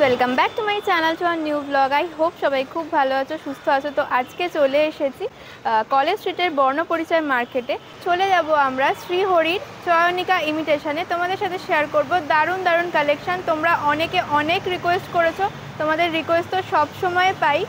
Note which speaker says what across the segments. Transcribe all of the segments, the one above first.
Speaker 1: Welcome back to my channel to our new blog. I hope সবাই খুব ভালো আছো, সুস্থ আছো। তো আজকে চলে এসেছি কলেজ স্ট্রিটের বর্ণপরিচয় মার্কেটে। চলে যাব আমরা শ্রীহরির চয়নিকা ইমিটেশনে। তোমাদের সাথে শেয়ার করব দারুণ দারুণ কালেকশান। তোমরা অনেকে অনেক রিকোয়েস্ট করেছো, তোমাদের রিকোয়েস্ট তো সবসময় পাই।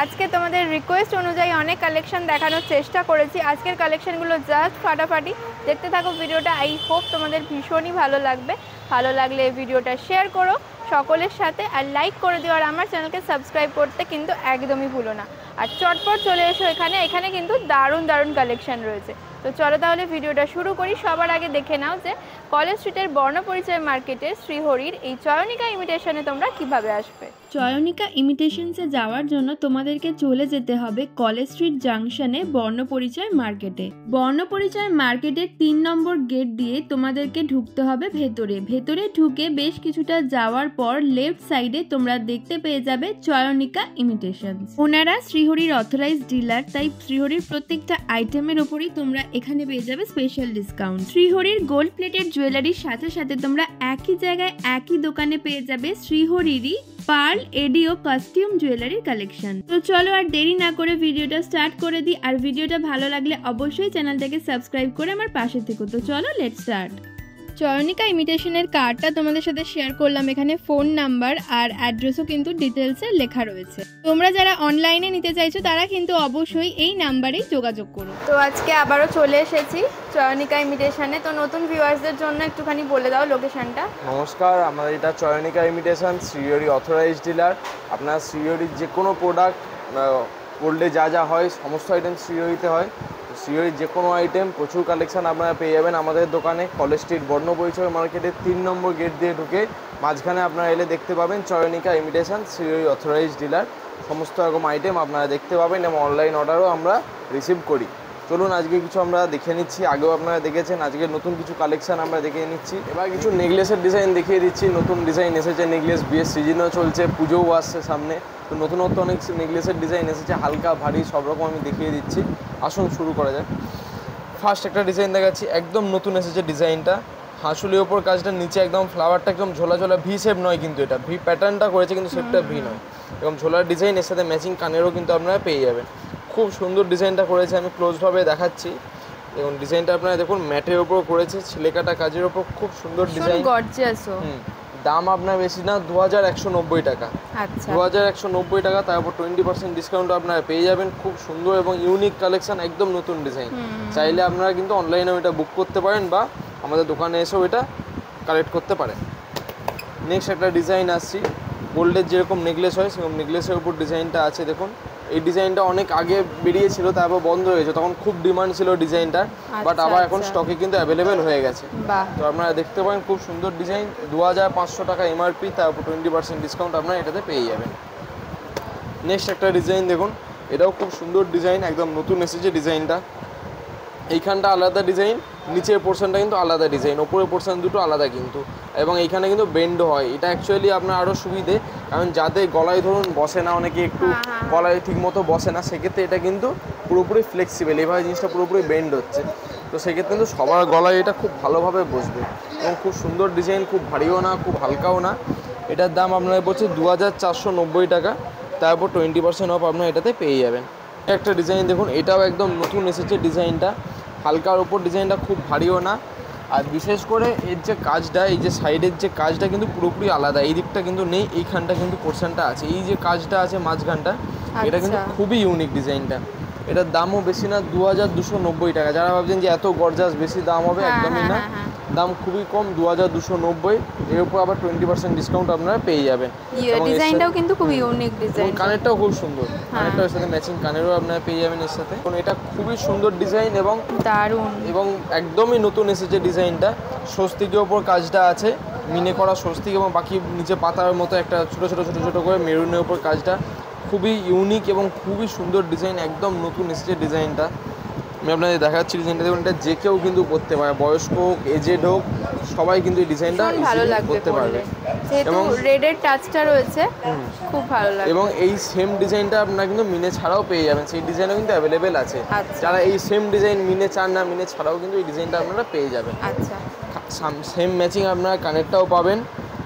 Speaker 1: আজকে তোমাদের রিকোয়েস্ট অনুযায়ী অনেক কালেকশান দেখানোর চেষ্টা করেছি। আজকের কালেকশানগুলো জাস্ট ফাটাফাটি, দেখতে থাকো ভিডিওটা। আই হোপ তোমাদের ভীষণই ভালো লাগবে। ভালো লাগলে ভিডিওটা শেয়ার করো সকলের সাথে, আর লাইক করে দিও। আর আমার চ্যানেলকে সাবস্ক্রাইব করতে কিন্তু একদমই ভুলো না। আর চটপট চলে এসো এখানে কিন্তু দারুণ দারুণ কালেকশান রয়েছে। তো চলো তাহলে ভিডিওটা শুরু করি। সবার আগে দেখে নাও যে কলেজ স্ট্রিটের বর্ণপরিচয় মার্কেটে শ্রীহরির এই চয়নিকা ইমিটেশনে তোমরা কিভাবে আসবে। চয়নিকা ইমিটেশনসে যাওয়ার জন্য তোমাদেরকে চলে যেতে হবে কলেজ স্ট্রিট জাংশনে বর্ণপরিচয় মার্কেটে। বর্ণপরিচয় মার্কেটের 3 নম্বর গেট দিয়ে তোমাদেরকে ঢুকতে হবে ভেতরে ঢুকে বেশ কিছুটা যাওয়ার পর লেফট সাইডে তোমরা দেখতে পেয়ে যাবে চয়নিকা ইমিটেশনস। ওনারা শ্রীহরির অথরাইজড ডিলার, তাই শ্রীহরির প্রত্যেকটা আইটেমের ওপরই তোমরা এখানে পেয়ে যাবে স্পেশাল ডিসকাউন্ট। শ্রীহরির গোল্ড প্লেটেড জুয়েলারির সাথে সাথে তোমরা একই জায়গায় একই দোকানে পেয়ে যাবে শ্রীহরিরই পার্ল এডিও কাস্টিউম জুয়েলারির কালেকশন। তো চলো আর দেরি না করে ভিডিওটা স্টার্ট করে দিই। আর ভিডিওটা ভালো লাগলে অবশ্যই চ্যানেলটাকে সাবস্ক্রাইব করে আমার পাশে থেকো। তো চলো লেটস স্টার্ট। চয়নিকা ইমিটেশনের কার্ডটা তোমাদের সাথে শেয়ার করলাম। এখানে ফোন নাম্বার আর অ্যাড্রেসও কিন্তু ডিটেলসে লেখা রয়েছে। তোমরা যারা অনলাইনে নিতে চাইছো তারা কিন্তু অবশ্যই এই নাম্বারেই যোগাযোগ করো। তো আজকে আবারও চলে এসেছি চয়নিকা ইমিটেশনে। তো নতুন ভিউয়ার্সদের জন্য একটুখানি বলে দাও লোকেশনটা।
Speaker 2: নমস্কার, আমাদের এটা Chayanika imitation, Shrihari authorised dealer. আপনার শ্রীহরির যে কোনো প্রোডাক্ট, গোল্ডে যা যা হয় সমস্ত আইটেম শ্রীহরিতে হয়। শ্রীহরির যে কোনো আইটেম প্রচুর কালেকশান আপনারা পেয়ে যাবেন আমাদের দোকানে। কলেজ স্ট্রিট বর্ণপরিচয় মার্কেটের 3 নম্বর গেট দিয়ে ঢুকে মাঝখানে আপনারা এলে দেখতে পাবেন Chayanika imitation, Shrihari authorised dealer. সমস্ত রকম আইটেম আপনারা দেখতে পাবেন এবং অনলাইন অর্ডারও আমরা রিসিভ করি। চলুন আজকে কিছু আমরা দেখে নিচ্ছি। আগেও আপনারা দেখেছেন, আজকে নতুন কিছু কালেকশান আমরা দেখে নিচ্ছি। এবার কিছু নেকলেসের ডিজাইন দেখিয়ে দিচ্ছি। নতুন ডিজাইন এসেছে নেকলেস, বিয়ের সিজনও চলছে, পুজোও আসছে সামনে। তো নতুনত্ব অনেক নেকলেসের ডিজাইন এসেছে, হালকা ভারী সব রকম আমি দেখিয়ে দিচ্ছি। আসুন শুরু করা যায়। ফার্স্ট একটা ডিজাইন দেখাচ্ছি, একদম নতুন এসেছে ডিজাইনটা। হাঁসুলির ওপর কাজটা, নিচে একদম ফ্লাওয়ারটা একদম ঝোলা ঝোলা, ভি শেপ নয় কিন্তু, এটা ভি প্যাটার্নটা করেছে কিন্তু শেপটা ভি নয়। এবং ঝোলার ডিজাইন, এর সাথে ম্যাচিং কানেরও কিন্তু আপনারা পেয়ে যাবেন। খুব সুন্দর ডিজাইনটা করেছে, আমি ক্লোজভাবে দেখাচ্ছি। এবং ডিজাইনটা আপনারা দেখুন, ম্যাটের ওপর করেছে, ছিলেকাটা কাজের ওপর, খুব সুন্দর ডিজাইন। দাম আপনার বেশি না, 2190 টাকা। 2190 টাকা, তারপর 20% ডিসকাউন্ট আপনারা পেয়ে যাবেন। খুব সুন্দর এবং ইউনিক কালেকশন, একদম নতুন ডিজাইন। চাইলে আপনারা কিন্তু অনলাইনেও এটা বুক করতে পারেন বা আমাদের দোকানে এসেও এটা কালেক্ট করতে পারেন। নেক্সট একটা ডিজাইন আসছি, গোল্ডের যেরকম নেকলেস হয় সেরকম নেকলেসের উপর ডিজাইনটা আছে। দেখুন এই ডিজাইনটা অনেক আগে বেরিয়েছিল, তারপর বন্ধ হয়েছে, তখন খুব ডিমান্ড ছিল ডিজাইনটার, বাট আবার এখন স্টকে কিন্তু অ্যাভেলেবেল হয়ে গেছে। তো আপনারা দেখতে পারেন, খুব সুন্দর ডিজাইন। 2500 টাকা এমআরপি, তারপর 20% ডিসকাউন্ট আপনারা এটাতে পেয়ে যাবেন। নেক্সট একটা ডিজাইন দেখুন, এটাও খুব সুন্দর ডিজাইন, একদম নতুন এসেছে ডিজাইনটা। এইখানটা আলাদা ডিজাইন, নিচের পোর্শনটা কিন্তু আলাদা ডিজাইন, ওপরের পোর্শন দুটো আলাদা কিন্তু। এবং এইখানে কিন্তু বেন্ডও হয়। এটা অ্যাকচুয়ালি আপনার আরও সুবিধে, কারণ যাদের গলায় ধরুন বসে না, অনেকে একটু গলায় ঠিক মতো বসে না, সেক্ষেত্রে এটা কিন্তু পুরোপুরি ফ্লেক্সিবল, এইভাবে জিনিসটা পুরোপুরি বেন্ড হচ্ছে। তো সেক্ষেত্রে কিন্তু সবার গলায় এটা খুব ভালোভাবে বসবে। এবং খুব সুন্দর ডিজাইন, খুব ভারীও না, খুব হালকাও না। এটার দাম আপনার বলছে 2490 টাকা, তারপর 20% অফ আপনার এটাতে পেয়ে যাবেন। একটা ডিজাইন দেখুন, এটাও একদম নতুন এসেছে ডিজাইনটা, হালকার ওপর ডিজাইনটা, খুব ভারীও না। আর বিশেষ করে এর যে কাজটা, এই যে সাইডের যে কাজটা কিন্তু পুরোপুরি আলাদা, এই দিকটা কিন্তু নেই, এইখানটা কিন্তু পোর্শনটা আছে। এই যে কাজটা আছে মাঝখানটা, এটা কিন্তু খুবই ইউনিক ডিজাইনটা। এটার দামও বেশি না, 2290 টাকা। যারা ভাবছেন যে এত গর্জাস বেশি দাম হবে, একদমই না, দাম খুবই কম, 2290। এর উপর আবার 20% ডিসকাউন্ট আপনারা পেয়ে যাবেন।
Speaker 1: ডিজাইনটাও কিন্তু খুব ইউনিক ডিজাইন,
Speaker 2: কানেরটাও খুব সুন্দর, কানেরটাও এর সাথে ম্যাচিং কানেরও আপনারা পেয়ে যাবেন এর সাথে। এটা খুবই সুন্দর ডিজাইন এবং
Speaker 1: দারুণ,
Speaker 2: এবং একদমই নতুন এসেছে ডিজাইনটা। স্বস্তিকের ওপর কাজটা আছে, মিনে করা স্বস্তিক, এবং বাকি নিচে পাতার মতো একটা ছোটো ছোটো ছোটো ছোটো করে মেরুনের ওপর কাজটা। খুবই ইউনিক এবং খুবই সুন্দর ডিজাইন, একদম নতুন এসেছে ডিজাইনটা। আমি আপনাদের দেখাচ্ছি ডিজাইনটা, দেখুন এটা যে কেউ কিন্তু করতে পারে, বয়স্ক হোক, এজেড হোক, সবাই কিন্তু এই ডিজাইনটা করতে পারবে।
Speaker 1: এবং রেডের টাচটা রয়েছে, খুব ভালো লাগে।
Speaker 2: এবং এই সেম ডিজাইনটা আপনারা কিন্তু মিনে ছাড়াও পেয়ে যাবেন, সেই ডিজাইনও কিন্তু অ্যাভেলেবেল আছে। যারা এই সেম ডিজাইন মিনে চান না, মিনে ছাড়াও কিন্তু এই ডিজাইনটা আপনারা পেয়ে যাবেন। সেম ম্যাচিং আপনারা কানেরটাও পাবেন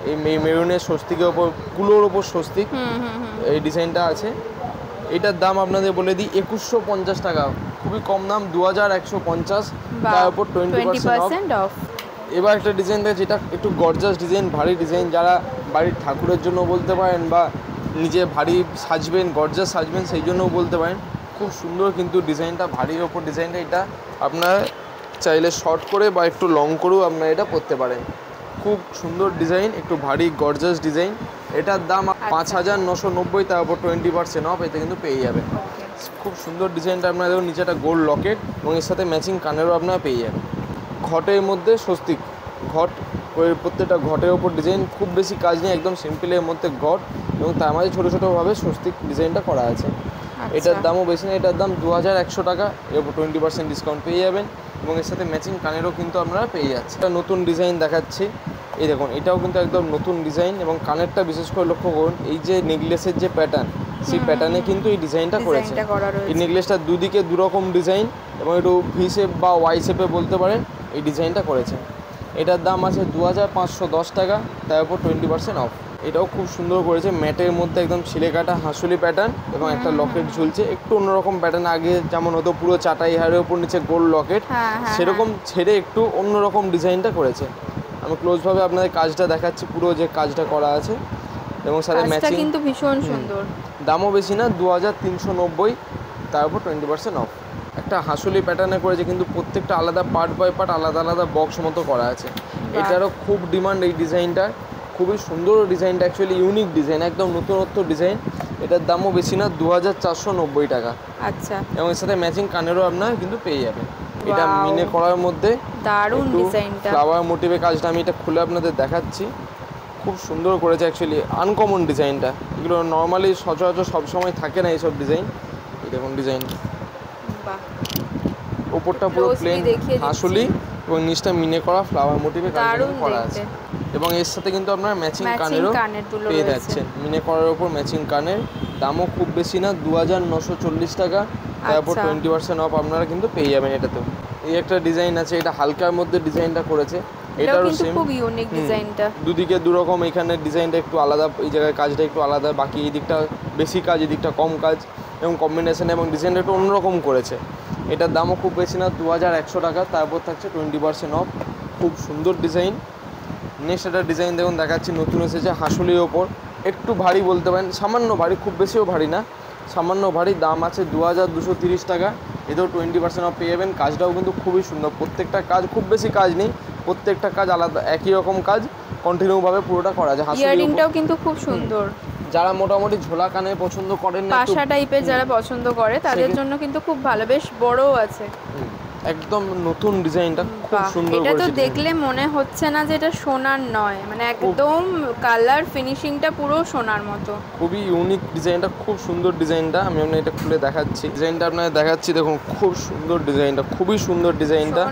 Speaker 2: এই মেরুনের স্বস্তিকের ওপর কুলোর ওপর স্বস্তিক এই ডিজাইনটা আছে। এটার দাম আপনাদের বলে দিই 2150 টাকা, খুবই কম দাম, 2150, তার উপর 20% অফ। এবার একটা ডিজাইন দেয় যেটা একটু গর্জাস ডিজাইন, ভারী ডিজাইন, যারা বাড়ির ঠাকুরের জন্য বলতে পারেন বা নিজে ভারী সাজবেন, গর্জাস সাজবেন, সেই জন্যও বলতে পারেন। খুব সুন্দর কিন্তু ডিজাইনটা, ভারীর ওপর ডিজাইনটা। এটা আপনারা চাইলে শর্ট করে বা একটু লং করেও আপনারা এটা পরতে পারেন। খুব সুন্দর ডিজাইন, একটু ভারী গর্জাস ডিজাইন। এটার দাম 5990, তার উপর 20% অফ, এতে কিন্তু পেয়ে যাবেন। খুব সুন্দর ডিজাইনটা। আপনারা দেখুন নিচে একটা গোল্ড লকেট এবং এর সাথে ম্যাচিং কানেরও আপনারা পেয়ে যাবেন। ঘটের মধ্যে স্বস্তিক ঘট, ওই প্রত্যেকটা ঘটের ওপর ডিজাইন, খুব বেশি কাজ নেই, একদম সিম্পলের মধ্যে ঘট এবং তার মাঝে ছোটো ছোটোভাবে স্বস্তিক ডিজাইনটা করা আছে। এটার দামও বেশি না, এটার দাম 2100 টাকা, এর উপর 20% ডিসকাউন্ট পেয়ে যাবেন এবং এর সাথে ম্যাচিং কানেরও কিন্তু আপনারা পেয়ে যাচ্ছেন। একটা নতুন ডিজাইন দেখাচ্ছি, এই দেখুন এটাও কিন্তু একদম নতুন ডিজাইন এবং কানেরটা বিশেষ করে লক্ষ্য করুন, এই যে নেকলেসের যে প্যাটার্ন, সেই প্যাটার্নে কিন্তু এই ডিজাইনটা করেছে। এই নেকলেসটা দুদিকে দুরকম ডিজাইন এবং একটু ভি শেপ বা ওয়াই শেপে বলতে পারেন, এই ডিজাইনটা করেছে। এটার দাম আছে 2510 টাকা, তার উপর 20% অফ। এটাও খুব সুন্দর করেছে, ম্যাটের মধ্যে একদম ছিলে কাটা হাঁসুলি প্যাটার্ন এবং একটা লকেট ঝুলছে, একটু অন্যরকম প্যাটার্ন। আগে যেমন হতো পুরো চাটাই হারের উপর নিচে গোল্ড লকেট, সেরকম ছেড়ে একটু অন্যরকম ডিজাইনটা করেছে। আমি ক্লোজভাবে আপনাদের কাজটা দেখাচ্ছি, পুরো যে কাজটা করা আছে এবং সাথে ম্যাচিং,
Speaker 1: কিন্তু ভীষণ সুন্দর।
Speaker 2: দামও বেশি না, 2390, তার উপর 20% অফ। একটা হাঁসুলি প্যাটার্নে করেছে, কিন্তু প্রত্যেকটা আলাদা পার্ট বাই পার্ট আলাদা আলাদা বক্স মতো করা আছে। এটারও খুব ডিমান্ড এই ডিজাইনটা, খুবই সুন্দর ডিজাইনটা, অ্যাকচুয়ালি ইউনিক ডিজাইন, একদম নতুনত্ব ডিজাইন। এটার দামও বেশি না, 2490 টাকা।
Speaker 1: আচ্ছা,
Speaker 2: এবং এর সাথে ম্যাচিং কানেরও আপনারা কিন্তু পেয়ে যাবেন। এটা মিনে করার মধ্যে
Speaker 1: দারুণ ডিজাইনটা,
Speaker 2: ফ্লাওয়ার মোটিভে কাজটা। আমি এটা খুলে আপনাদের দেখাচ্ছি, খুব সুন্দর করেছে, অ্যাকচুয়ালি আনকমন ডিজাইনটা, এগুলো নর্মালি সচরাচর সবসময় থাকে না এইসব ডিজাইন। এই দেখুন ডিজাইনটা, ওপরটা পুরো প্লেন হাঁসুলি এবং নিচটা মিনে করা ফ্লাওয়ার মোটিভে করা আছে এবং এর সাথে কিন্তু আপনারা ম্যাচিং কানেরও পেয়ে যাচ্ছেন। মিনে করার উপর ম্যাচিং কানের, দামও খুব বেশি না, 2940 টাকা, তারপর 20% অফ আপনারা কিন্তু পেয়ে যাবেন এটাতেও। এই একটা ডিজাইন আছে, এটা হালকার মধ্যে ডিজাইনটা করেছে, এটারও সেম,
Speaker 1: খুব ইউনিক ডিজাইনটা।
Speaker 2: দুদিকে দুরকম, এখানে ডিজাইনটা একটু আলাদা, এই জায়গায় কাজটা একটু আলাদা, বাকি এই দিকটা বেশি কাজ, এই দিকটা কম কাজ এবং কম্বিনেশন এবং ডিজাইনটা একটু অন্যরকম করেছে। এটার দামও খুব বেশি না, 2100 টাকা, তারপর থাকছে 20% অফ। খুব সুন্দর ডিজাইন। নেক্সট একটা ডিজাইন দেখুন দেখাচ্ছি, নতুন এসেছে, হাঁসুলির ওপর, একটু ভারী বলতে পারেন, সামান্য ভারী, খুব বেশিও ভারী না, সামান্য ভারী। দাম আছে 2230 টাকা, এতেও 20% অফ পেয়ে যাবেন। কাজটাও কিন্তু খুবই সুন্দর, প্রত্যেকটা কাজ, খুব বেশি কাজ নেই, প্রত্যেকটা কাজ আলাদা, একই রকম কাজ কন্টিনিউভাবে পুরোটা করা যায়।
Speaker 1: ইয়াররিংটাও কিন্তু খুব সুন্দর,
Speaker 2: যারা মোটামুটি ঝোলা কানে পছন্দ করেন না,
Speaker 1: পাশা টাইপের যারা পছন্দ করে তাদের জন্য কিন্তু খুব ভালো, বেশ বড়ও আছে।
Speaker 2: একদম নতুন ডিজাইনটা খুব সুন্দর করেছে।
Speaker 1: এটা তো দেখলে মনে হচ্ছে না যে এটা সোনার নয়, মানে একদম কালার ফিনিশিংটা পুরো সোনার মতো।
Speaker 2: খুবই ইউনিক ডিজাইনটা, খুব সুন্দর ডিজাইনটা। আমি আপনাকে এটা খুলে দেখাচ্ছি, ডিজাইনটা আপনাকে দেখাচ্ছি, দেখুন খুব সুন্দর ডিজাইনটা, খুবই সুন্দর ডিজাইনটা।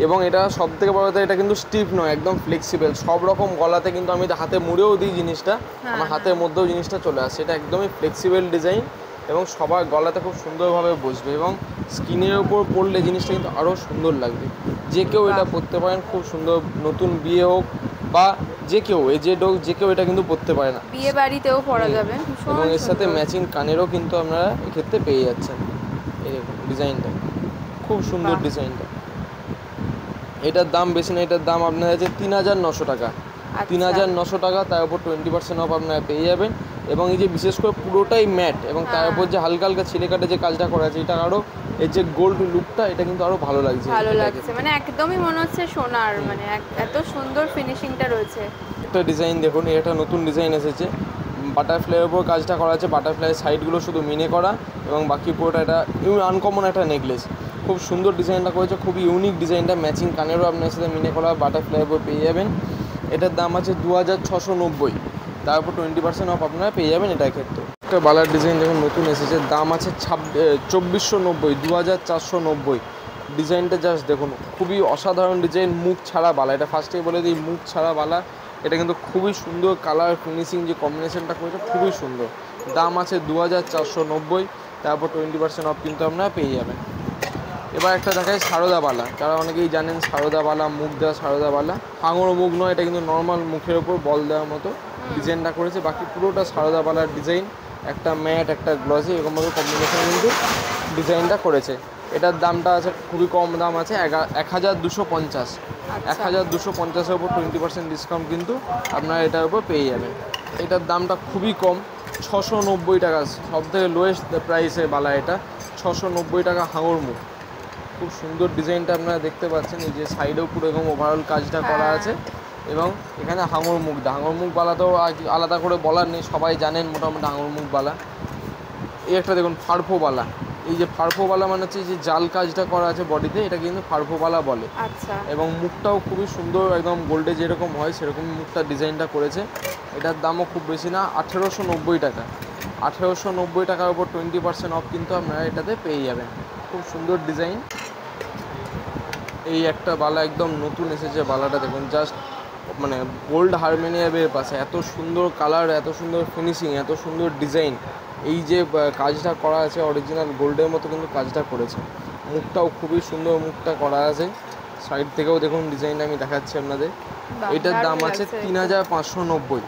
Speaker 2: এবং এটা সব থেকে বড় কথা, এটা কিন্তু স্টিফ নয়, একদম ফ্লেক্সিবল, সব রকম গলাতে কিন্তু আমি হাতে মুড়েও দিই জিনিসটা, আমার হাতের মধ্যেও জিনিসটা চলে আসে। এটা একদমই ফ্লেক্সিবল ডিজাইন এবং সবার গলাতে খুব সুন্দরভাবে বসবে এবং স্কিনের উপর পরলে জিনিসটা কিন্তু আরও সুন্দর লাগবে। যে কেউ এটা পরতে পারেন, খুব সুন্দর, নতুন বিয়ে হোক বা যে কেউ এজেড হোক, যে কেউ এটা কিন্তু পরতে পারে না,
Speaker 1: বিয়ে বাড়িতেও পরা যাবে।
Speaker 2: এবং এর সাথে ম্যাচিং কানেরও কিন্তু আপনারা এক্ষেত্রে পেয়ে যাচ্ছেন। এই দেখুন ডিজাইনটা, খুব সুন্দর ডিজাইনটা। এটার দাম বেশি না, এটার দাম আপনার আছে 3900 টাকা, 3900 টাকা, তার উপর 20% অফ আপনারা পেয়ে যাবেন। এবং এই যে বিশেষ করে পুরোটাই ম্যাট এবং তার উপর যে হালকা হালকা ছিলে কাটে যে কাজটা করা আছে, এটা আরও এই যে গোল্ড লুকটা, এটা কিন্তু আরও ভালো লাগছে,
Speaker 1: মানে একদমই মনে হচ্ছে সোনার, মানে এত সুন্দর ফিনিশিংটা রয়েছে।
Speaker 2: একটা ডিজাইন দেখুন, এটা নতুন ডিজাইন এসেছে, বাটারফ্লাইয়ের উপর কাজটা করা আছে, বাটারফ্লাইয়ের সাইডগুলো শুধু মিনে করা এবং বাকি পুরোটা এটা আনকমন একটা নেকলেস। খুব সুন্দর ডিজাইনটা করেছে, খুবই ইউনিক ডিজাইনটা, ম্যাচিং কানেরও আপনার সাথে মিনে করা বাটারফ্লাইয়ের উপর পেয়ে যাবেন। এটার দাম আছে 2690, তার উপর 20% অফ আপনারা পেয়ে যাবেন এটার ক্ষেত্রে। একটা বালার ডিজাইন দেখুন নতুন এসেছে, দাম আছে 2490, 2490। ডিজাইনটা জাস্ট দেখুন, খুবই অসাধারণ ডিজাইন, মুখ ছাড়া বালা, এটা ফার্স্টেই বলে দিই, মুখ ছাড়া বালা। এটা কিন্তু খুবই সুন্দর, কালার ফিনিশিং যে কম্বিনেশনটা করেছে খুবই সুন্দর। দাম আছে 2490, তারপর 20% অফ কিন্তু আপনারা পেয়ে যাবেন। এবার একটা দেখায় সারদা বালা, যারা অনেকেই জানেন সারদা বালা, মুখ দেওয়া সারদা বালা। হাঙর মুখ নয়, এটা কিন্তু নর্মাল মুখের ওপর বল দেওয়ার মতো ডিজাইনটা করেছে। বাকি পুরোটা সারদা বালার ডিজাইন, একটা ম্যাট একটা গ্লসি এরকমভাবে কম্বিনেশন কিন্তু ডিজাইনটা করেছে। এটার দামটা আছে খুবই কম দাম আছে 1250। 1250-এর উপর 20% ডিসকাউন্ট কিন্তু আপনারা এটার উপর পেয়ে যাবেন। এটার দামটা খুবই কম, 690 টাকা, সবথেকে লোয়েস্ট প্রাইসে বালা এটা। 690 টাকা হাঙর মুখ। খুব সুন্দর ডিজাইনটা আপনারা দেখতে পাচ্ছেন, এই যে সাইডেও পুরো এরকম ওভারঅল কাজটা করা আছে। এবং এখানে হাঙর মুখ বালা তো আলাদা করে বলার নেই, সবাই জানেন মোটামুটি হাঙর মুখ বালা। এই একটা দেখুন ফারফো বালা, এই যে ফারফো বালা মানে হচ্ছে যে জাল কাজটা করা আছে বডিতে, এটা কিন্তু ফারফো বালা বলে। এবং মুখটাও খুবই সুন্দর, একদম গোল্ডে যেরকম হয় সেরকম মুখটা ডিজাইনটা করেছে। এটার দামও খুব বেশি না, 1890 টাকা। 1890 টাকার উপর 20% অফ কিন্তু আপনারা এটাতে পেয়ে যাবেন। খুব সুন্দর ডিজাইন। এই একটা বালা একদম নতুন এসেছে, বালাটা দেখুন জাস্ট মানে গোল্ড হারমোনিয়ামের পাশে এত সুন্দর কালার, এত সুন্দর ফিনিশিং, এত সুন্দর ডিজাইন। এই যে কাজটা করা আছে অরিজিনাল গোল্ডের মতো কিন্তু কাজটা করেছে। মুখটাও খুবই সুন্দর মুখটা করা আছে, সাইড থেকেও দেখুন ডিজাইনটা আমি দেখাচ্ছি আপনাদের। এটার দাম আছে 3590।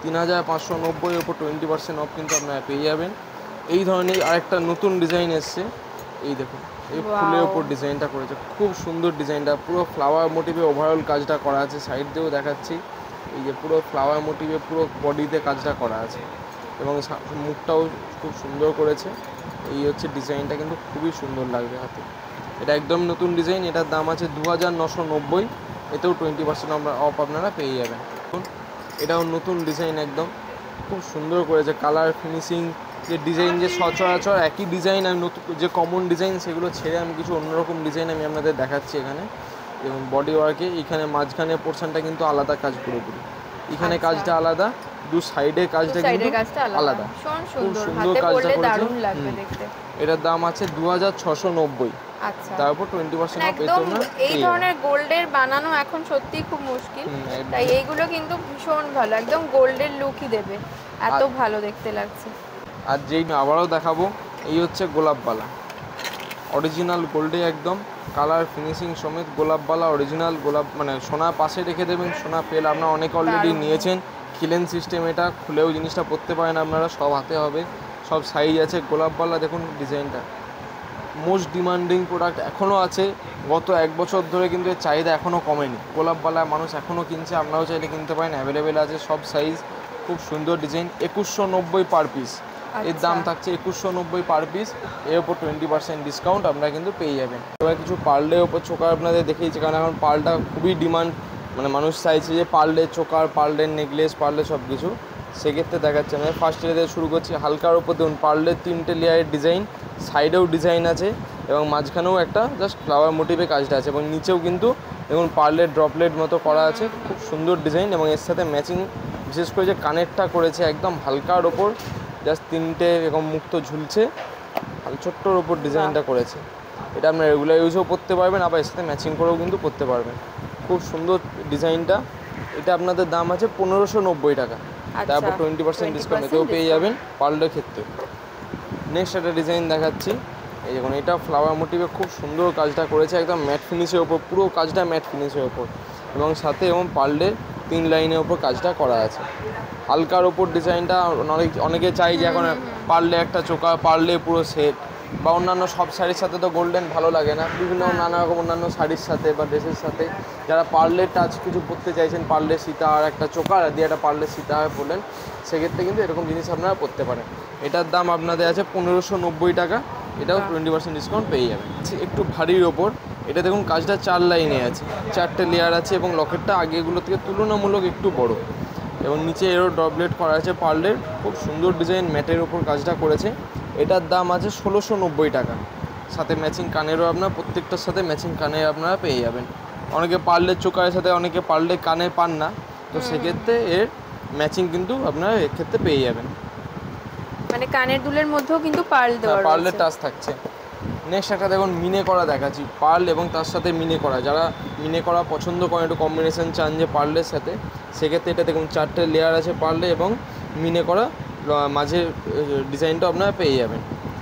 Speaker 2: 3590-এর উপর 20% অফ কিন্তু আপনারা পেয়ে যাবেন। এই ধরনের আরেকটা নতুন ডিজাইন এসছে, এই দেখুন এই ফুলের ওপর ডিজাইনটা করেছে, খুব সুন্দর ডিজাইনটা। পুরো ফ্লাওয়ার মোটিভে ওভারঅল কাজটা করা আছে, সাইড দিয়েও দেখাচ্ছি। এই যে পুরো ফ্লাওয়ার মোটিভে পুরো বডিতে কাজটা করা আছে এবং মুখটাও খুব সুন্দর করেছে। এই হচ্ছে ডিজাইনটা, কিন্তু খুবই সুন্দর লাগবে হাতে। এটা একদম নতুন ডিজাইন, এটার দাম আছে 2990। এতেও 20% অফ আপনারা পেয়ে যাবেন। এটাও নতুন ডিজাইন, একদম খুব সুন্দর করেছে। কালার ফিনিশিং, যে ডিজাইন যে সচরাচর একই ডিজাইন আর নতুন যে কমন ডিজাইন সেগুলো ছেড়ে আমি কিছু অন্যরকম ডিজাইন আমি আপনাদের দেখাচ্ছি এখানে। এবং বডি ওয়ার্কে এখানে মাঝখানে পোর্শনটা কিন্তু আলাদা কাজ পুরোপুরি, এখানে কাজটা আলাদা, দু সাইডের কাজটা কিন্তু আলাদা। খুব সুন্দর কাজটা করেছে। এটার দাম আছে 2690। তারপর 20% অফ।
Speaker 1: এই ধরনের গোল্ডের বানানো এখন সত্যি খুব মুশকিল, তাই এইগুলো কিন্তু ভীষণ ভালো, একদম গোল্ডের লুকই দেবে, এত ভালো দেখতে লাগছে।
Speaker 2: আর যেই আবারও দেখাবো, এই হচ্ছে গোলাপবালা, অরিজিনাল গোল্ডে একদম কালার ফিনিশিং সমেত গোলাপবালা, অরিজিনাল গোলাপ, মানে সোনা পাশে রেখে দেবেন, সোনা পেল আপনারা অনেকে অলরেডি নিয়েছেন। খিলেন সিস্টেম, এটা খুলেও জিনিসটা পরতে পারেন আপনারা, সব হাতে হবে, সব সাইজ আছে। গোলাপবালা দেখুন ডিজাইনটা, মোস্ট ডিমান্ডিং প্রোডাক্ট এখনও আছে, গত 1 বছর ধরে কিন্তু এর চাহিদা এখনও কমেনি। গোলাপবালা মানুষ এখনও কিনছে, আপনারাও চাইলে কিনতে পারেন, অ্যাভেলেবেল আছে সব সাইজ। খুব সুন্দর ডিজাইন, 2190 পার পিস। এর দাম থাকছে 2190 পার পিস, এর ওপর 20% ডিসকাউন্ট আপনারা কিন্তু পেয়ে যাবেন। এবার কিছু পার্লের ওপর চোকার আপনাদের দেখিয়েছি, কারণ এখন পার্লটা খুবই ডিমান্ড, মানে মানুষ চাইছে যে পার্লের চোকার, পার্লের নেকলেস, পার্লের সব কিছু। সেক্ষেত্রে দেখাচ্ছে আমি ফার্স্ট লেয়ার দিয়ে শুরু করছি। হালকার ওপর দেখুন পার্লের 3টে লেয়ারের ডিজাইন, সাইডেও ডিজাইন আছে এবং মাঝখানেও একটা জাস্ট ফ্লাওয়ার মোটিভে কাজটা আছে এবং নিচেও কিন্তু দেখুন পার্লের ড্রপলেট মতো করা আছে, খুব সুন্দর ডিজাইন। এবং এর সাথে ম্যাচিং বিশেষ করে যে কানেরটা করেছে একদম হালকার ওপর, জাস্ট 3টে এরকম মুক্ত ঝুলছে, ছোট্টর ওপর ডিজাইনটা করেছে। এটা আপনার রেগুলার ইউজও করতে পারবেন, আবার এর সাথে ম্যাচিং করেও কিন্তু করতে পারবেন। খুব সুন্দর ডিজাইনটা। এটা আপনাদের দাম আছে 1590 টাকা। তারপর 20% ডিসকাউন্ট এতেও পেয়ে যাবেন পার্লের ক্ষেত্রে। নেক্সট একটা ডিজাইন দেখাচ্ছি, এই দেখুন এটা ফ্লাওয়ার মোটিভে খুব সুন্দর কাজটা করেছে, একদম ম্যাট ফিনিশের ওপর, পুরো কাজটা ম্যাট ফিনিশের ওপর এবং সাথে এবং পার্লের 3 লাইনের ওপর কাজটা করা আছে। হালকার ওপর ডিজাইনটা অনেকে চাই যে এখন পার্লে একটা চোকা, পার্লে পুরো সেট বা অন্যান্য সব শাড়ির সাথে তো গোল্ডেন ভালো লাগে না, বিভিন্ন নানা রকম অন্যান্য শাড়ির সাথে বা ড্রেসের সাথে যারা পার্লের টাচ কিছু পরতে চাইছেন, পার্লের সীতা আর একটা চোকার দিয়ে একটা পার্লের সীতা পরলেন, সেক্ষেত্রে কিন্তু এরকম জিনিস আপনারা পরতে পারেন। এটার দাম আপনাদের আছে 1590 টাকা। এটাও 20% ডিসকাউন্ট পেয়ে যাবেন। একটু ভারীর ওপর, এটা দেখুন কাজটা 4 লাইনে আছে, 4টে লেয়ার আছে এবং লকেটটা আগেগুলো থেকে তুলনামূলক একটু বড় এবং নিচে এরও ডবলেট করা আছে পার্লের, খুব সুন্দর ডিজাইন, ম্যাটের ওপর কাজটা করেছে। এটার দাম আছে 1690 টাকা। সাথে ম্যাচিং কানেরও আপনার প্রত্যেকটার সাথে ম্যাচিং কানে আপনারা পেয়ে যাবেন। অনেকে পার্লের চোকারের সাথে অনেকে পার্লের কানে পান না, তো সেক্ষেত্রে এর ম্যাচিং কিন্তু আপনারা এক্ষেত্রে পেয়ে যাবেন।
Speaker 1: মানে কানের দুলের মধ্যেও কিন্তু পার্ল দেওয়া আছে,
Speaker 2: পার্লের টাচ থাকছে। নেক্সট একটা দেখুন মিনে করা দেখাচ্ছি, পার্ল এবং তার সাথে মিনে করা। যারা মিনে করা পছন্দ করেন, একটু কম্বিনেশন চান যে পার্লের সাথে, সেক্ষেত্রে এটা দেখুন 4টে লেয়ার আছে পার্লে এবং মিনে করা, মাঝের ডিজাইনটা আপনারা পেয়ে যাবেন।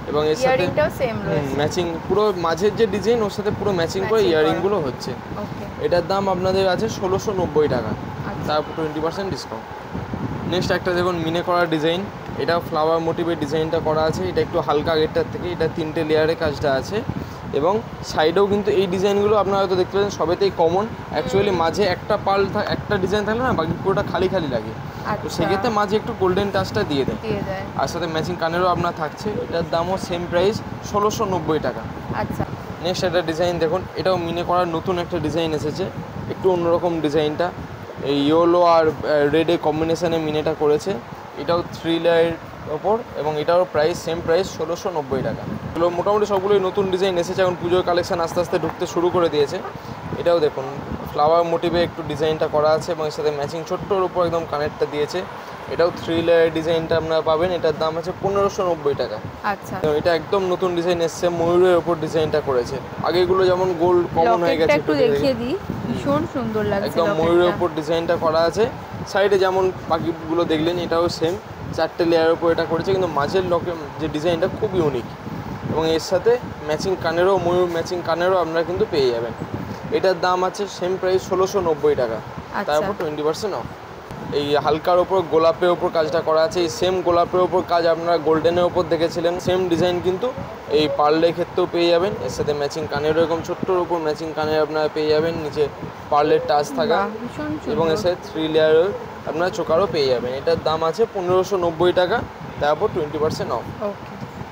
Speaker 2: এবং এর সাথে
Speaker 1: ইয়ারিংটাও সেম রয়েছে।
Speaker 2: ম্যাচিং পুরো মাঝের যে ডিজাইন ওর সাথে পুরো ম্যাচিং করে ইয়ারিংগুলো হচ্ছে।
Speaker 1: ওকে,
Speaker 2: এটার দাম আপনাদের আছে 1690 টাকা,
Speaker 1: আচ্ছা।
Speaker 2: তারপর 20% ডিসকাউন্ট। নেক্সট একটা দেখুন মিনে করা ডিজাইন, এটা ফ্লাওয়ার মোটিভের ডিজাইনটা করা আছে। এটা একটু হালকা আগেরটার থেকে, এটা 3টে লেয়ারে কাজটা আছে এবং সাইডেও কিন্তু এই ডিজাইনগুলো আপনারা হয়তো দেখতে পাচ্ছেন সবেতেই কমন। অ্যাকচুয়ালি মাঝে একটা পাল একটা ডিজাইন থাকলে না বাকি পুরোটা খালি খালি লাগে, তো সেক্ষেত্রে মাঝে একটু গোল্ডেন টাচটা দিয়ে দেয়। আর সাথে ম্যাচিং কানেরও আপনার থাকছে। এটার দামও সেম প্রাইস 1690 টাকা।
Speaker 1: আচ্ছা,
Speaker 2: নেক্সট একটা ডিজাইন দেখুন, এটাও মিনে করার নতুন একটা ডিজাইন এসেছে, একটু অন্যরকম ডিজাইনটা। এই ইয়েলো আর রেডে কম্বিনেশনে মিনেটা করেছে। এটাও 3 লেয়ারের ওপর এবং এটারও প্রাইস সেম প্রাইস 1690 টাকা। এগুলো মোটামুটি সবগুলোই নতুন ডিজাইন এসেছে, এখন পুজোর কালেকশন আস্তে আস্তে ঢুকতে শুরু করে দিয়েছে। এটাও দেখুন ফ্লাওয়ার মোটিভে একটু ডিজাইনটা করা আছে এবং এর সাথে ম্যাচিং ছোট্টর উপর একদম কানেরটা দিয়েছে। এটাও 3 লেয়ার ডিজাইনটা আপনারা পাবেন। এটার দাম আছে 1590 টাকা।
Speaker 1: আচ্ছা,
Speaker 2: তো এটা একদম নতুন ডিজাইন এসেছে, ময়ূরের উপর ডিজাইনটা করেছে। আগেগুলো যেমন গোল্ড কমন হয়ে গেছে,
Speaker 1: একটু দেখিয়ে দিই, ভীষণ সুন্দর লাগছে।
Speaker 2: একদম ময়ূরের উপর ডিজাইনটা করা আছে। সাইডে যেমন বাকিগুলো দেখলেন এটাও সেম 4টে লেয়ারের উপর এটা করেছে, কিন্তু মাঝের লকের যে ডিজাইনটা খুব ইউনিক এবং এর সাথে ম্যাচিং কানেরও, ময়ূর ম্যাচিং কানেরও আপনারা কিন্তু পেয়ে যাবেন। এটার দাম আছে সেম প্রাইস 1690 টাকা, তারপর 20% অফ। এই হালকার ওপর গোলাপের ওপর কাজটা করা আছে। এই সেম গোলাপের ওপর কাজ আপনারা গোল্ডেনের ওপর দেখেছিলেন, সেম ডিজাইন কিন্তু এই পার্লের ক্ষেত্রেও পেয়ে যাবেন। এর সাথে ম্যাচিং কানেরও এরকম ছোট্টর ওপর ম্যাচিং কানের আপনারা পেয়ে যাবেন, নিচে পার্লের টাচ থাকা এবং এর সাথে 3 লেয়ারের আপনারা চোকারও পেয়ে যাবেন। এটার দাম আছে 1590 টাকা, তারপর 20% অফ।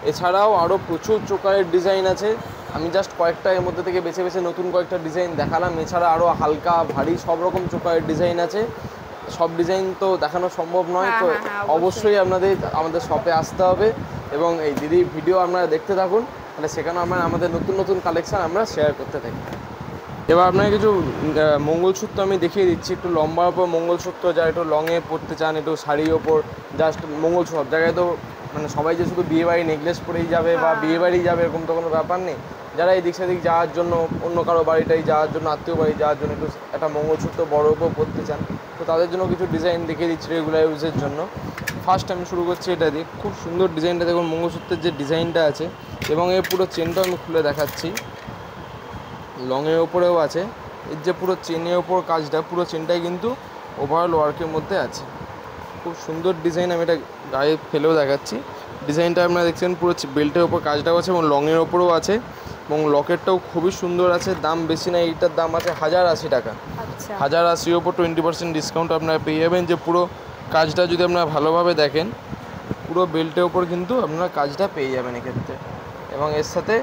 Speaker 2: এছাড়াও আরও প্রচুর চোকারের ডিজাইন আছে, আমি জাস্ট কয়েকটা এর মধ্যে থেকে বেছে বেছে নতুন কয়েকটা ডিজাইন দেখালাম। এছাড়া আরও হালকা ভারী সব রকম চোকারের ডিজাইন আছে। সব ডিজাইন তো দেখানো সম্ভব নয়, তো অবশ্যই আমাদের শপে আসতে হবে এবং এই দিদি ভিডিও আপনারা দেখতে থাকুন, তাহলে সেখানে আমাদের নতুন নতুন কালেকশান আমরা শেয়ার করতে থাকি। এবার আপনাকে কিছু মঙ্গলসূত্র আমি দেখিয়ে দিচ্ছি, একটু লম্বার ওপর মঙ্গলসূত্র, যারা একটু লংয়ে পরতে চান, একটু শাড়ির ওপর জাস্ট মঙ্গলসূত্র। সব জায়গায় তো মানে সবাই যে শুধু বিয়েবাড়ি নেকলেস পরেই যাবে বা বিয়েবাড়ি যাবে এরকম তো কোনো ব্যাপার নেই। যারা এই দিক সেদিক যাওয়ার জন্য, অন্য কারো বাড়িটাই যাওয়ার জন্য, আত্মীয় বাড়ি যাওয়ার জন্য একটু একটা মঙ্গলসূত্র বড় ওপর পরতে চান, তো তাদের জন্য কিছু ডিজাইন দেখিয়ে দিচ্ছি রেগুলার ইউজের জন্য। ফার্স্ট আমি শুরু করছি এটা দিয়ে। খুব সুন্দর ডিজাইনটা দেখুন, মঙ্গলসূত্রের যে ডিজাইনটা আছে এবং এর পুরো চেনটাও আমি খুলে দেখাচ্ছি। লংয়ের ওপরেও আছে, এর যে পুরো চেনের ওপর কাজটা, পুরো চেনটাই কিন্তু ওভারঅল ওয়ার্কের মধ্যে আছে। খুব সুন্দর ডিজাইন, আমি এটা গায়ে ফেলেও দেখাচ্ছি। ডিজাইনটা আপনারা দেখছেন পুরো বেল্টের ওপর কাজটাও আছে এবং লংয়ের ওপরেও আছে এবং লকেটটাও খুবই সুন্দর আছে। দাম বেশি না, এইটার দাম আছে 1080 টাকা। 1080 ওপর 20% ডিসকাউন্ট আপনারা পেয়ে যাবেন। যে পুরো কাজটা যদি আপনারা ভালোভাবে দেখেন, পুরো বেল্টের ওপর কিন্তু আপনারা কাজটা পেয়ে যাবেন এক্ষেত্রে এবং এর সাথে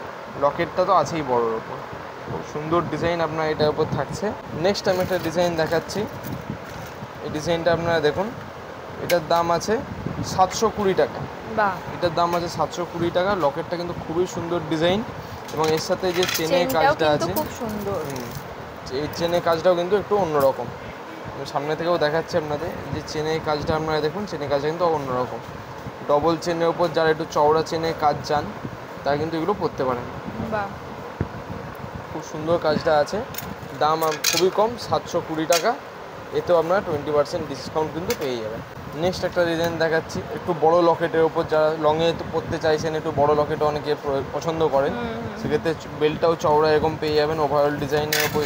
Speaker 2: লকেটটা তো আছেই বড়োর ওপর। খুব সুন্দর ডিজাইন আপনার এটার উপর থাকছে। নেক্সট আমি একটা ডিজাইন দেখাচ্ছি, এই ডিজাইনটা আপনারা দেখুন। এটার দাম আছে 720 টাকা। এটার দাম আছে 720 টাকা। লকেটটা কিন্তু খুবই সুন্দর ডিজাইন এবং এর সাথে যে চেনের কাজটা আছে, এই চেনের কাজটাও কিন্তু একটু অন্যরকম। সামনে থেকেও দেখাচ্ছি আপনাদের, যে চেনের কাজটা আপনারা দেখুন, চেনের কাজটা কিন্তু অন্যরকম। ডবল চেনের ওপর যারা একটু চওড়া চেনের কাজ চান তারা কিন্তু এগুলো পরতে পারেন। খুব সুন্দর কাজটা আছে, দাম খুবই কম 720 টাকা। এতেও আপনারা 20% ডিসকাউন্ট কিন্তু পেয়ে যাবেন। নেক্সট একটা ডিজাইন দেখাচ্ছি, একটু বড় লকেটের ওপর যারা লংয়ে পরতে চাইছেন, একটু বড় লকেটও অনেকে পছন্দ করেন, সেক্ষেত্রে বেল্টটাও চওড়া এরকম পেয়ে যাবেন। ওভারঅল ডিজাইনের ওপর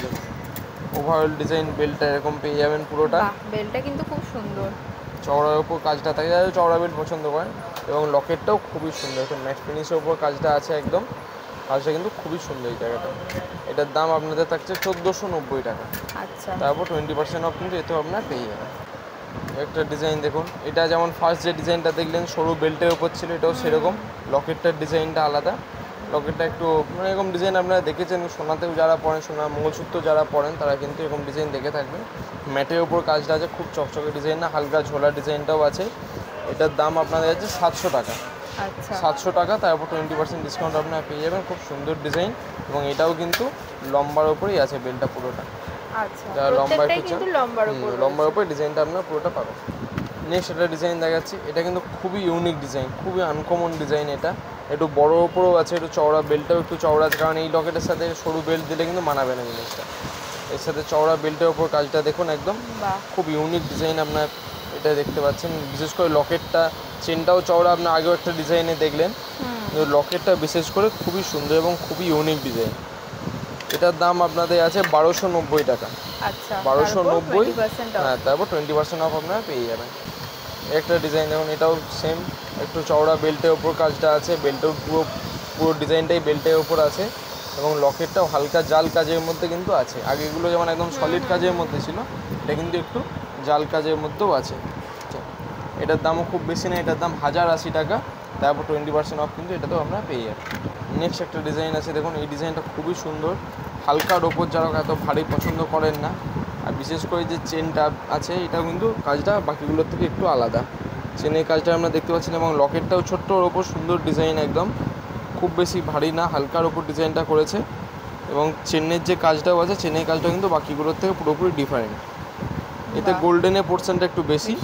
Speaker 2: ওভারঅল ডিজাইন বেল্টটা এরকম পেয়ে যাবেন পুরোটা।
Speaker 1: বেল্টটা কিন্তু খুব সুন্দর,
Speaker 2: চওড়ার ওপর কাজটা থাকে, যারা চওড়া বেল্ট পছন্দ করেন। এবং লকেটটাও খুবই সুন্দর, একটু ম্যাট ফিনিশের ওপর কাজটা আছে একদম। কাজটা কিন্তু খুবই সুন্দর এই জায়গাটা। এটার দাম আপনাদের থাকছে 1490 টাকা। তারপর 20% অফ কিন্তু এতেও আপনারা পেয়ে যাবেন। একটা ডিজাইন দেখুন, এটা যেমন ফার্স্ট যে ডিজাইনটা দেখলেন সরু বেল্টের ওপর ছিল, এটাও সেরকম। লকেটটার ডিজাইনটা আলাদা, লকেটটা একটু মানে এরকম ডিজাইন আপনারা দেখেছেন সোনাতেও যারা পরেন, সোনা মঙ্গলসূত্র যারা পরেন তারা কিন্তু এরকম ডিজাইন দেখে থাকবেন। ম্যাটের ওপর কাজটা আছে, খুব চকচকে ডিজাইন না, হালকা ঝোলা ডিজাইনটাও আছে। এটার দাম আপনাদের আছে 700 টাকা। 700 টাকা, তারপর 20% ডিসকাউন্ট আপনারা পেয়ে যাবেন। খুব সুন্দর ডিজাইন এবং এটাও কিন্তু লম্বার ওপরেই আছে বেল্টটা পুরোটা। যারা লম্বা একটু চান, লম্বার ওপরে ডিজাইনটা আপনারা পুরোটা পাবেন। নেক্সট একটা ডিজাইন দেখাচ্ছি, এটা কিন্তু খুবই ইউনিক ডিজাইন, খুবই আনকমন ডিজাইন। এটা একটু বড় ওপরেও আছে, একটু চওড়া বেল্টটাও একটু চওড়া আছে, কারণ এই লকেটের সাথে সরু বেল্ট দিলে কিন্তু মানাবে না জিনিসটা। এর সাথে চওড়া বেল্টের ওপর কাজটা দেখুন, একদম খুব ইউনিক ডিজাইন আপনার এটা দেখতে পাচ্ছেন। বিশেষ করে লকেটটা, চেনটাও চওড়া, আপনার আগেও একটা ডিজাইনে দেখলেন। লকেটটা বিশেষ করে খুবই সুন্দর এবং খুবই ইউনিক ডিজাইন। এটার দাম আপনাদের আছে 1290 টাকা।
Speaker 1: আচ্ছা,
Speaker 2: 1290।
Speaker 1: 20%
Speaker 2: হ্যাঁ, তারপর 20% অফ আপনারা পেয়ে যাবেন। একটা ডিজাইন দেখুন, এটাও সেম, একটু চওড়া বেল্টের ওপর কাজটা আছে, বেল্টের পুরো ডিজাইনটাই বেল্টের ওপর আছে এবং লকেটটাও হালকা জাল কাজের মধ্যে কিন্তু আছে। আগে এগুলো যেমন একদম সলিড কাজের মধ্যে ছিল, এটা কিন্তু একটু জাল কাজের মধ্যেও আছে। এটার দামও খুব বেশি না, এটার দাম 1080 টাকা, তারপর 20% অফ কিন্তু এটাতেও আপনারা পেয়ে যাবেন। নেক্সট একটা ডিজাইন আছে দেখুন, এই ডিজাইনটা খুবই সুন্দর, হালকার ওপর যারা এত ভারী পছন্দ করেন না, আর বিশেষ করে যে চেনটা আছে এটা কিন্তু কাজটা বাকিগুলোর থেকে একটু আলাদা। চেনের কাজটা আমরা দেখতে পাচ্ছেন এবং লকেটটাও ছোট্টর ওপর সুন্দর ডিজাইন, একদম খুব বেশি ভারী না, হালকার ওপর ডিজাইনটা করেছে এবং চেনের যে কাজটাও আছে, চেনের কাজটা কিন্তু বাকিগুলোর থেকে পুরোপুরি ডিফারেন্ট। এতে গোল্ডেনের পোর্শনটা একটু বেশি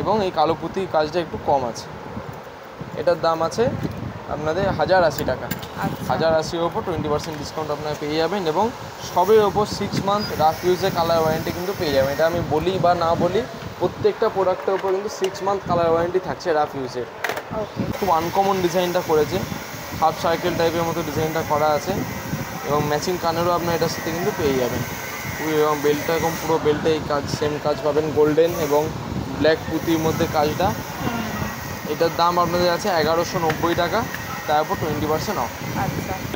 Speaker 2: এবং এই কালো পুঁতির কাজটা একটু কম আছে। এটার দাম আছে আপনাদের 1080 টাকা। 1080-এর ওপর 20% ডিসকাউন্ট আপনারা পেয়ে যাবেন এবং সবের ওপর 6 মান্থ রাফ ইউজে কালার ওয়ারেন্টি কিন্তু পেয়ে যাবেন। এটা আমি বলি বা না বলি, প্রত্যেকটা প্রোডাক্টের ওপর কিন্তু 6 মান্থ কালার ওয়ারেন্টি থাকছে রাফ ইউজের। খুব আনকমন ডিজাইনটা করেছে, হাফ সার্কেল টাইপের মতো ডিজাইনটা করা আছে এবং ম্যাচিং কানেরও আপনার এটার সাথে কিন্তু পেয়ে যাবেন। এবং বেল্টটা এবং পুরো বেল্টে এই কাজ, সেম কাজ পাবেন, গোল্ডেন এবং ব্ল্যাক পুঁতির মধ্যে কাজটা। এটার দাম আপনাদের আছে 1190 টাকা, তারপর 20% অফ।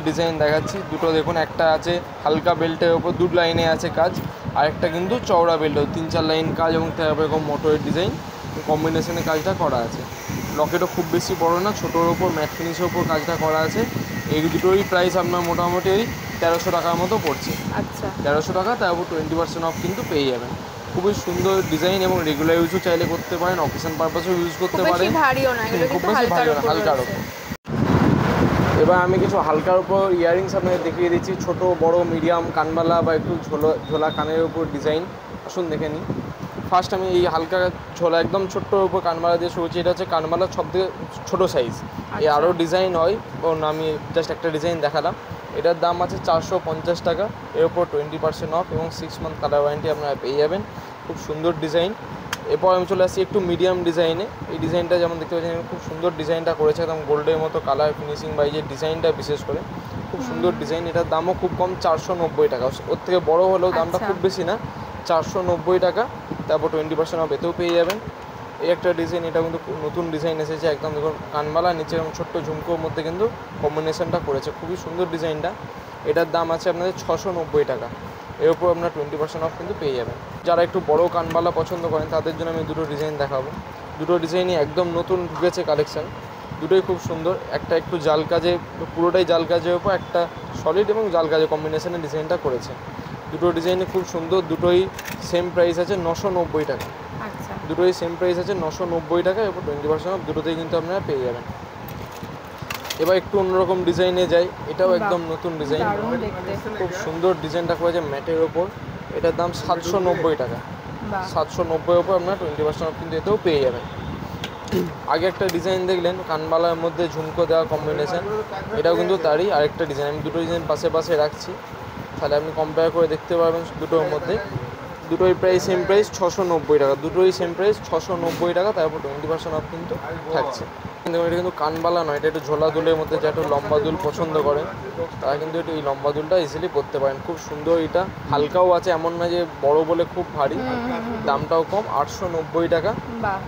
Speaker 2: ডিজাইন দেখাচ্ছি দুটো দেখুন, একটা আছে হালকা বেল্টের ওপর 2 লাইনে আছে কাজ, আরেকটা কিন্তু চওড়া বেল্টে 3-4 লাইন কাজ এবং তারপর এরকম মোটরের ডিজাইন কম্বিনেশনে কাজটা করা আছে। লকেটও খুব বেশি বড় না, ছোটোর ওপর ম্যাট ফিনিশের ওপর কাজটা করা আছে। এই দুটোরই প্রাইস আপনার মোটামুটি ওই 1300 টাকার মতো পড়ছে। 1300 টাকা, তারপর 20% অফ কিন্তু পেয়ে যাবেন। খুবই সুন্দর ডিজাইন এবং রেগুলার ইউজও চাইলে করতে পারেন, অকেশন পারপাসেও ইউজ করতে পারেন, খুব বেশি ভারীও না, হালকার ওপর। এবার আমি কিছু হালকার উপর ইয়াররিংস আপনাদের দেখিয়ে দিচ্ছি, ছোট বড় মিডিয়াম কানবালা বা একটু ঝোলা কানের উপর ডিজাইন। আসুন দেখে নিই। ফার্স্ট আমি এই হালকা ঝোলা একদম ছোট্টোর উপর কানবালা দিয়ে শুরু করছি। এটা হচ্ছে কানবালার সবথেকে ছোটো সাইজ। এই আরও ডিজাইন হয়, আমি জাস্ট একটা ডিজাইন দেখালাম। এটার দাম আছে 450 টাকা, এর ওপর 20% অফ এবং 6 মান্থ কালার ওয়ারেন্টি আপনারা পেয়ে যাবেন। খুব সুন্দর ডিজাইন। এরপর আমি চলে আসছি একটু মিডিয়াম ডিজাইনে। এই ডিজাইনটা যেমন দেখতে পাচ্ছেন খুব সুন্দর ডিজাইনটা করেছে, একদম গোল্ডের মতো কালার ফিনিশিং বা এই যে ডিজাইনটা বিশেষ করে খুব সুন্দর ডিজাইন। এটার দামও খুব কম, 490 টাকা। ওর থেকে বড় হলেও দামটা খুব বেশি না, 490 টাকা, তারপর 20% অফ এতেও পেয়ে যাবেন। এই একটা ডিজাইন, এটা কিন্তু নতুন ডিজাইন এসেছে, একদম দেখুন কানবালা নিচে এবং ছোট্ট ঝুমকোর মধ্যে কিন্তু কম্বিনেশনটা করেছে, খুবই সুন্দর ডিজাইনটা। এটার দাম আছে আপনাদের 690 টাকা, এর উপর আপনার 20% অফ কিন্তু পেয়ে যাবেন। যারা একটু বড় কানবালা পছন্দ করেন তাদের জন্য আমি দুটো ডিজাইন দেখাবো। দুটো ডিজাইনই একদম নতুন ঢুকেছে কালেকশান, দুটোই খুব সুন্দর। একটা একটু জাল কাজে, পুরোটাই জাল কাজের উপর, একটা সলিড এবং জাল কাজের কম্বিনেশনের ডিজাইনটা করেছে। দুটো ডিজাইনই খুব সুন্দর, দুটোই সেম প্রাইস আছে 990 টাকা। দুটোই সেম প্রাইস আছে 990 টাকা, এরপর 20% অফ দুটোতেই কিন্তু আপনারা পেয়ে যাবেন। এবার একটু অন্যরকম ডিজাইনে যাই। এটাও একদম নতুন ডিজাইন, খুব সুন্দর ডিজাইনটা করেছে ম্যাটের ওপর। এটার দাম 790 টাকা। 790 ওপর আপনার 20% অফ কিন্তু এতেও পেয়ে যাবেন। আগে একটা ডিজাইন দেখলেন কানবালার মধ্যে ঝুমকো দেওয়া কম্বিনেশন, এটাও কিন্তু তারই আরেকটা ডিজাইন। আমি দুটো ডিজাইন পাশে পাশে রাখছি, তাহলে আপনি কম্পেয়ার করে দেখতে পারবেন দুটোর মধ্যে। দুটোই প্রাইস সেম প্রাইস 690 টাকা, দুটোই সেম প্রাইস 690 টাকা, তারপর 20% অফ কিন্তু থাকছে। কিন্তু এটা কিন্তু কানবালা নয়, এটা একটু ঝোলা দুলের মধ্যে, যা একটু লম্বা দুল পছন্দ করেন তারা কিন্তু একটু এই লম্বা দুলটা ইজিলি পরতে পারেন। খুব সুন্দর, এটা হালকাও আছে, এমন না যে বড় বলে খুব ভারী। দামটাও কম, 890 টাকা,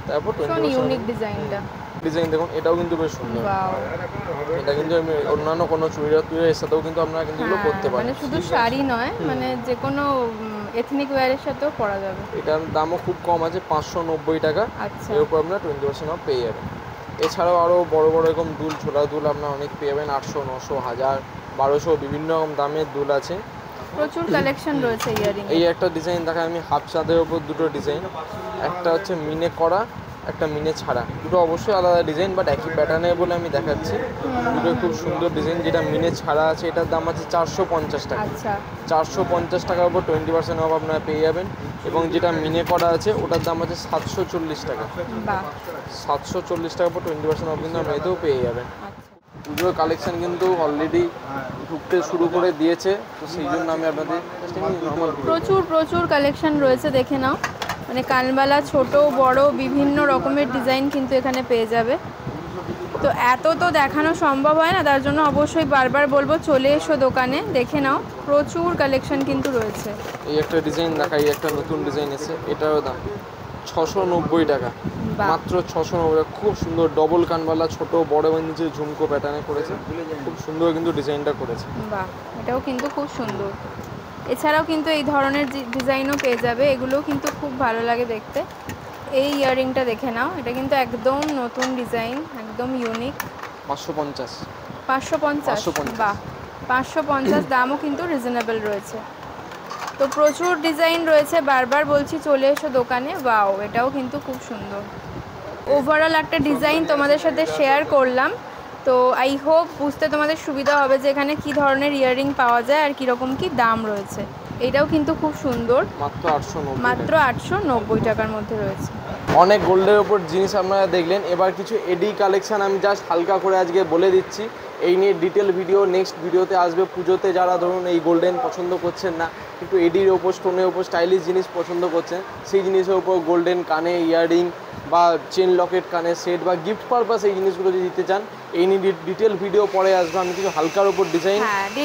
Speaker 2: তারপর 20% ডিজাইন দেখুন, এটাও কিন্তু বেশ সুন্দর। এটা কিন্তু আমি অন্যান্য কোনো চুড়িদার সাথেও কিন্তু আপনারা কিন্তু এগুলো করতে পারেন,
Speaker 1: মানে শুধু শাড়ি নয়, মানে যে কোনো এথনিক ওয়্যারের সাথেও পরা যাবে।
Speaker 2: এটার দামও খুব কম আছে, 590 টাকা, এর উপর আপনারা 20% অফ পেয়ে যাবেন। এছাড়াও আরও বড় বড় এরকম দুল, ছোলা দুল আপনারা অনেক পেয়ে যাবেন, 800, 900, 1000, 1200 বিভিন্ন রকম দামের দুল আছে,
Speaker 1: প্রচুর কালেকশন রয়েছে ইয়ারিং।
Speaker 2: এই একটা ডিজাইন দেখা আমি হাফ চাঁদের ওপর দুটো ডিজাইন, একটা হচ্ছে মিনে করা, একটা মিনে ছাড়া, দুটো অবশ্যই আলাদা ডিজাইন বাট একই প্যাটার্নে বলে আমি দেখাচ্ছি। দুটো খুব সুন্দর ডিজাইন। যেটা মিনে ছাড়া আছে এটার দাম আছে 450 টাকা। 450 টাকার উপর 20% অফ আপনারা পেয়ে যাবেন। এবং যেটা মিনে করা আছে ওটার দাম আছে 740 টাকা। 740 টাকার উপর 20% অফ কিন্তু আপনি এতেও পেয়ে যাবেন। পুজোর কালেকশান কিন্তু অলরেডি ঢুকতে শুরু করে দিয়েছে, তো সেই জন্য আমি আপনাদের
Speaker 1: প্রচুর কালেকশন রয়েছে, দেখে নাও। মানে কানবালা ছোট বড় বিভিন্ন রকমের ডিজাইন কিন্তু এখানে পেয়ে যাবে। তো এত তো দেখানো সম্ভব হয় না, তার জন্য অবশ্যই বারবার বলবো চলে এসো দোকানে, দেখে নাও, প্রচুর কালেকশন কিন্তু রয়েছে।
Speaker 2: এই একটা ডিজাইন দেখাই, একটা নতুন ডিজাইন এসেছে, এটারও দাম 690 টাকা, মাত্র 690 টাকা। খুব সুন্দর ডবল কানওয়ালা, ছোট বড় নিচে ঝুমকো প্যাটার্নে করেছে, খুব সুন্দর কিন্তু ডিজাইনটা করেছে।
Speaker 1: বাহ, এটাও কিন্তু খুব সুন্দর। এছাড়াও কিন্তু এই ধরনের ডিজাইনও পেয়ে যাবে, এগুলোও কিন্তু খুব ভালো লাগে দেখতে। এই ইয়াররিংটা দেখে নাও, এটা কিন্তু একদম নতুন ডিজাইন, একদম ইউনিক।
Speaker 2: 550।
Speaker 1: 550, বাহ 550, দামও কিন্তু রিজনেবল রয়েছে। তো প্রচুর ডিজাইন রয়েছে, বারবার বলছি চলে এসো দোকানে। বাও, এটাও কিন্তু খুব সুন্দর। ওভারঅল একটা ডিজাইন তোমাদের সাথে শেয়ার করলাম, তো আই হোপ বুঝতে তোমাদের সুবিধা হবে যে এখানে কী ধরনের ইয়াররিং পাওয়া যায় আর কীরকম কী দাম রয়েছে। এটাও কিন্তু খুব সুন্দর,
Speaker 2: মাত্র 890,
Speaker 1: মাত্র 890 টাকার মধ্যে রয়েছে।
Speaker 2: অনেক গোল্ডের ওপর জিনিস আপনারা দেখলেন, এবার কিছু এডি কালেকশন আমি জাস্ট হালকা করে আজকে বলে দিচ্ছি। এই নিয়ে ডিটেল ভিডিও নেক্সট ভিডিওতে আসবে। পুজোতে যারা ধরুন এই গোল্ডেন পছন্দ করছেন না, একটু এডির ওপর স্টোনের ওপর স্টাইলিশ জিনিস পছন্দ করছেন, সেই জিনিসের ওপর গোল্ডেন কানে ইয়াররিং বা চেন লকেট কানের সেট বা গিফট পারপাস এই জিনিসগুলো যদি দিতে চান, এই নিয়ে ডিটেল ভিডিও পরে আসবে। আমি কিছু হালকার ওপর ডিজাইন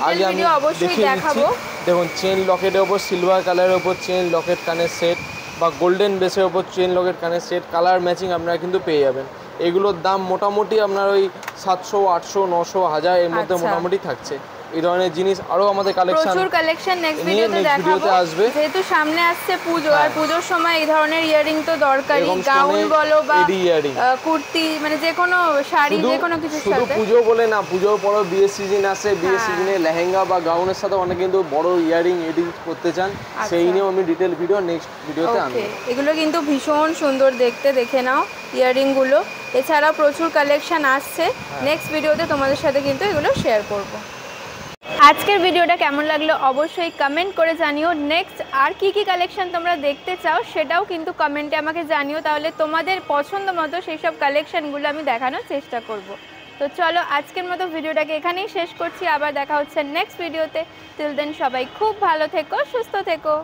Speaker 2: আগে আমি দেখিয়ে দিচ্ছি। দেখুন, চেন লকেটের ওপর সিলভার কালারের ওপর চেন লকেট কানের সেট বা গোল্ডেন বেসের ওপর চেন লকেট কানের সেট, কালার ম্যাচিং আপনারা কিন্তু পেয়ে যাবেন। এগুলোর দাম মোটামুটি আপনার ওই 700, 800, 900, 1000 এর মধ্যে মোটামুটি থাকছে। এই ধরনের জিনিস আরো আমাদের
Speaker 1: প্রচুর কালেকশন নেক্সট ভিডিওতে দেখাবো। যেহেতু সামনে আসছে পুজো, আর পুজোর সময় এই ধরনের ইয়াররিং তো দরকারি, গাউন বলো বা কুর্তি, মানে যে কোনো শাড়ি, যে কোনো কিছুর সাথে।
Speaker 2: শুধু পুজো বলে না, পুজোর পরও বিয়ের সিজন আসে, বিয়ের সিজনে লেহেঙ্গা বা গাউনের সাথে অনেকে কিন্তু বড় ইয়াররিং এডিট করতে চান, সেই নিয়েও আমি ডিটেল ভিডিও নেক্সট ভিডিওতে আনবো।
Speaker 1: এগুলো কিন্তু ভীষণ সুন্দর দেখতে, দেখে নাও ইয়াররিংগুলো। এছাড়াও প্রচুর কালেকশন আসছে, নেক্সট ভিডিওতে তোমাদের সাথে কিন্তু এগুলো শেয়ার করব। আজকের ভিডিওটা কেমন লাগলো অবশ্যই কমেন্ট করে জানিও। নেক্সট আর কি কি কালেকশন তোমরা দেখতে চাও সেটাও কিন্তু কমেন্টে আমাকে জানিও, তাহলে তোমাদের পছন্দ মতো সেই সব কালেকশনগুলো আমি দেখানোর চেষ্টা করব। তো চলো আজকের মতো ভিডিওটাকে এখানেই শেষ করছি, আবার দেখা হচ্ছে নেক্সট ভিডিওতে। টিল দেন সবাই খুব ভালো থেকো, সুস্থ থেকো।